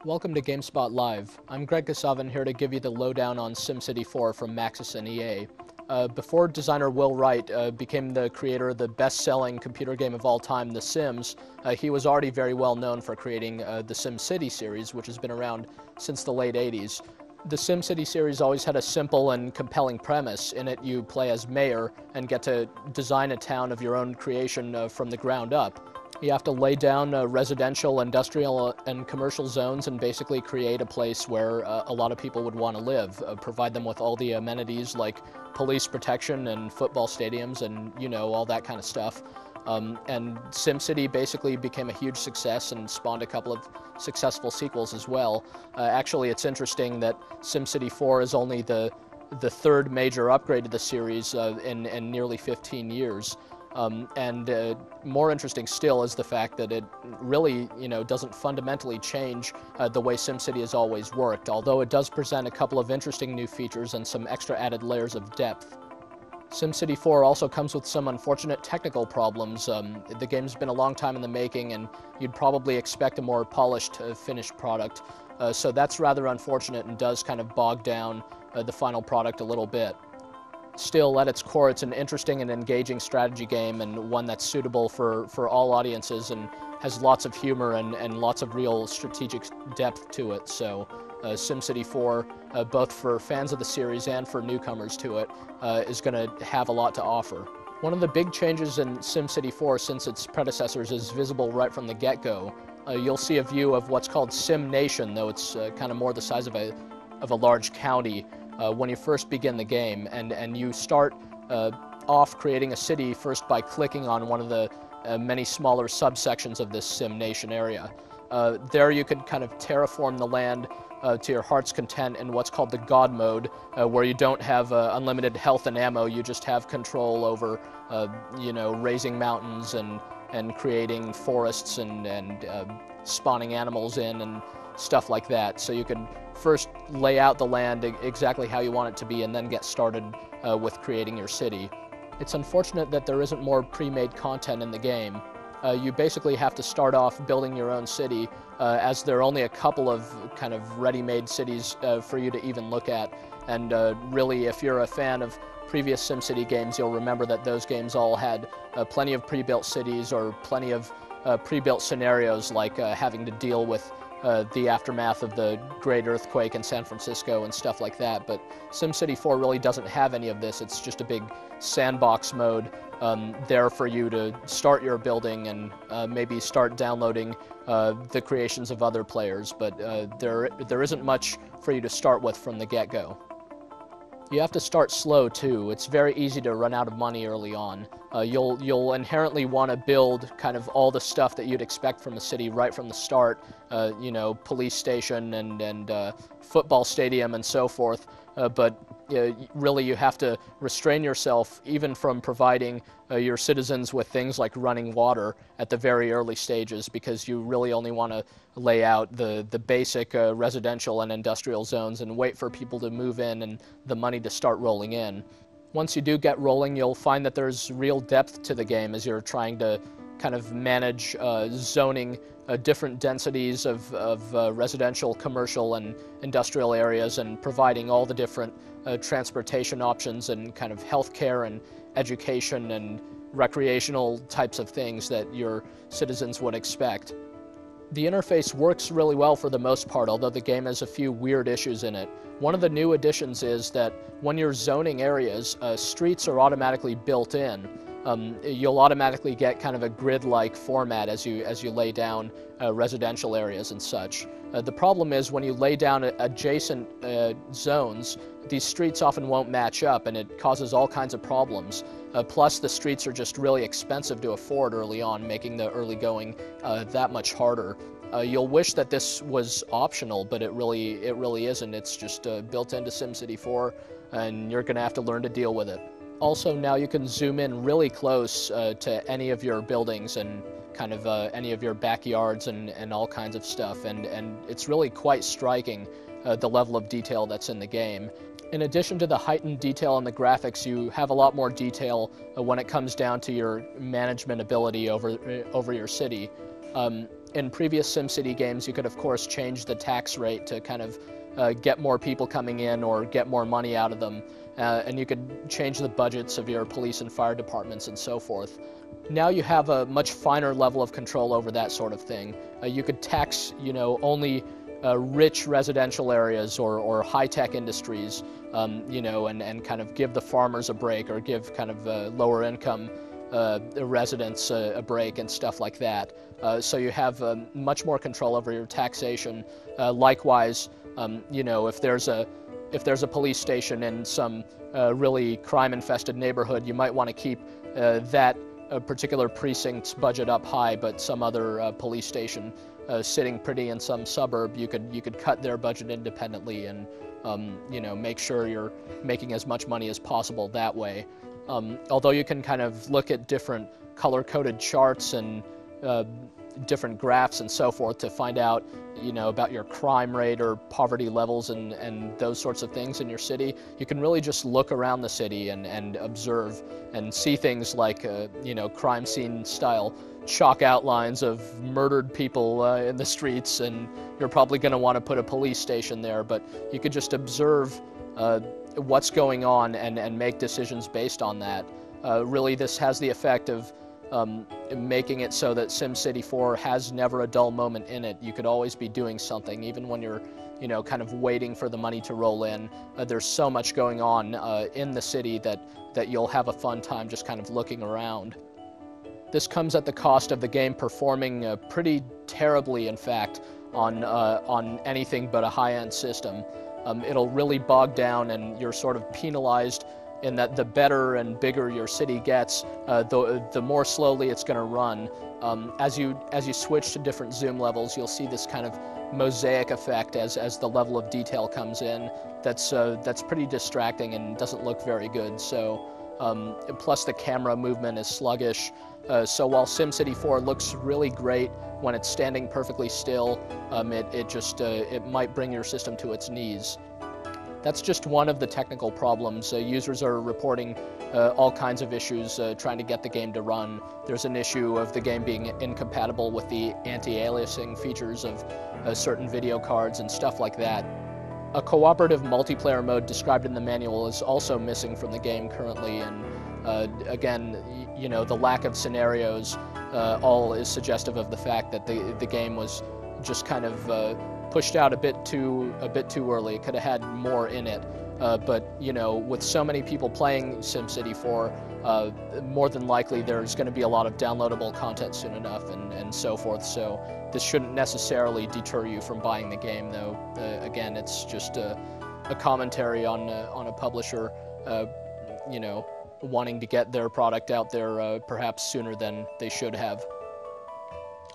Welcome to GameSpot Live. I'm Greg Kasavin here to give you the lowdown on SimCity 4 from Maxis and EA. Before designer Will Wright became the creator of the best-selling computer game of all time, The Sims, he was already very well known for creating the SimCity series, which has been around since the late 80s. The SimCity series always had a simple and compelling premise. In it, you play as mayor and get to design a town of your own creation from the ground up. You have to lay down residential, industrial, and commercial zones and basically create a place where a lot of people would want to live, provide them with all the amenities like police protection and football stadiums and, all that kind of stuff. And SimCity basically became a huge success and spawned a couple of successful sequels as well. Actually, it's interesting that SimCity 4 is only the third major upgrade to the series in nearly 15 years. More interesting still is the fact that it really, doesn't fundamentally change the way SimCity has always worked, although it does present a couple of interesting new features and some extra added layers of depth. SimCity 4 also comes with some unfortunate technical problems. The game's been a long time in the making, and you'd probably expect a more polished, finished product. So that's rather unfortunate and does kind of bog down the final product a little bit. Still, at its core, it's an interesting and engaging strategy game, and one that's suitable for all audiences and has lots of humor and lots of real strategic depth to it. So SimCity 4, both for fans of the series and for newcomers to it, is going to have a lot to offer. One of the big changes in SimCity 4 since its predecessors is visible right from the get-go. You'll see a view of what's called Sim Nation, though it's kind of more the size of a large county. When you first begin the game, and you start off creating a city first by clicking on one of the many smaller subsections of this Sim Nation area. There you can kind of terraform the land to your heart's content in what's called the God mode, where you don't have unlimited health and ammo, you just have control over, raising mountains and creating forests and spawning animals in and stuff like that. So you can first lay out the land exactly how you want it to be and then get started with creating your city. It's unfortunate that there isn't more pre-made content in the game. You basically have to start off building your own city, as there are only a couple of kind of ready-made cities for you to even look at. And really, if you're a fan of previous SimCity games, you'll remember that those games all had plenty of pre-built cities or plenty of pre-built scenarios, like having to deal with the aftermath of the great earthquake in San Francisco and stuff like that. But SimCity 4 really doesn't have any of this. It's just a big sandbox mode there for you to start your building and maybe start downloading the creations of other players. But there isn't much for you to start with from the get-go. You have to start slow too. It's very easy to run out of money early on. You'll inherently want to build kind of all the stuff that you'd expect from a city right from the start. Police station and football stadium and so forth. But really you have to restrain yourself even from providing your citizens with things like running water at the very early stages, because you really only want to lay out the basic residential and industrial zones and wait for people to move in and the money to start rolling in. Once you do get rolling, you'll find that there's real depth to the game as you're trying to kind of manage zoning different densities of residential, commercial, and industrial areas, and providing all the different transportation options and kind of healthcare and education and recreational types of things that your citizens would expect. The interface works really well for the most part, although the game has a few weird issues in it. One of the new additions is that when you're zoning areas, streets are automatically built in. You'll automatically get kind of a grid-like format as you lay down residential areas and such. The problem is when you lay down adjacent zones, these streets often won't match up, and it causes all kinds of problems. Plus, the streets are just really expensive to afford early on, making the early going that much harder. You'll wish that this was optional, but it really isn't. It's just built into SimCity 4, and you're going to have to learn to deal with it. Also, now you can zoom in really close to any of your buildings and kind of any of your backyards and all kinds of stuff, and it's really quite striking, the level of detail that's in the game. In addition to the heightened detail in the graphics, you have a lot more detail when it comes down to your management ability over your city. In previous SimCity games, you could of course change the tax rate to kind of get more people coming in or get more money out of them, and you could change the budgets of your police and fire departments and so forth. Now you have a much finer level of control over that sort of thing. You could tax, only rich residential areas or high-tech industries, and kind of give the farmers a break, or give kind of lower income residents a break and stuff like that. So you have much more control over your taxation. Likewise, if there's a police station in some really crime-infested neighborhood, you might want to keep that particular precinct's budget up high, but some other police station sitting pretty in some suburb, you could cut their budget independently and make sure you're making as much money as possible that way. Although you can kind of look at different color-coded charts and different graphs and so forth to find out, about your crime rate or poverty levels and those sorts of things in your city, you can really just look around the city and observe and see things like, crime scene style chalk outlines of murdered people in the streets, and you're probably going to want to put a police station there, but you could just observe what's going on and make decisions based on that. Really, this has the effect of making it so that SimCity 4 has never a dull moment in it. You could always be doing something, even when you're, kind of waiting for the money to roll in. There's so much going on in the city that you'll have a fun time just kind of looking around. This comes at the cost of the game performing pretty terribly, in fact, on anything but a high-end system. It'll really bog down, and you're sort of penalized in that the better and bigger your city gets, the more slowly it's going to run. As you switch to different zoom levels, you'll see this kind of mosaic effect as the level of detail comes in. That's pretty distracting and doesn't look very good. So, plus the camera movement is sluggish. So while SimCity 4 looks really great when it's standing perfectly still, it might bring your system to its knees. That's just one of the technical problems. Users are reporting all kinds of issues trying to get the game to run. There's an issue of the game being incompatible with the anti-aliasing features of certain video cards and stuff like that. A cooperative multiplayer mode described in the manual is also missing from the game currently, and again, the lack of scenarios all is suggestive of the fact that the game was just kind of pushed out a bit too early. It could have had more in it, but with so many people playing SimCity 4, more than likely there's going to be a lot of downloadable content soon enough, and so forth. So this shouldn't necessarily deter you from buying the game, though. Again, it's just a commentary on a publisher, wanting to get their product out there perhaps sooner than they should have.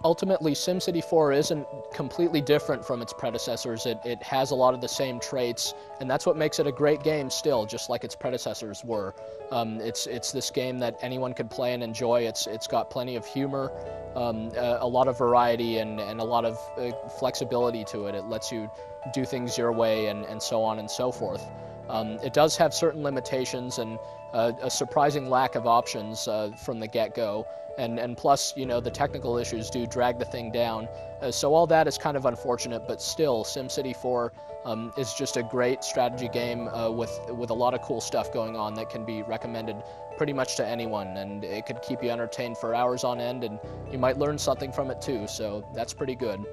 Ultimately, SimCity 4 isn't completely different from its predecessors. It has a lot of the same traits, and that's what makes it a great game still, just like its predecessors were. It's this game that anyone could play and enjoy. It's got plenty of humor, a lot of variety, and a lot of flexibility to it. It lets you do things your way and so on and so forth. It does have certain limitations and a surprising lack of options from the get-go. And plus, the technical issues do drag the thing down. So all that is kind of unfortunate, but still, SimCity 4 is just a great strategy game with a lot of cool stuff going on that can be recommended pretty much to anyone, and it could keep you entertained for hours on end, and you might learn something from it too, so that's pretty good.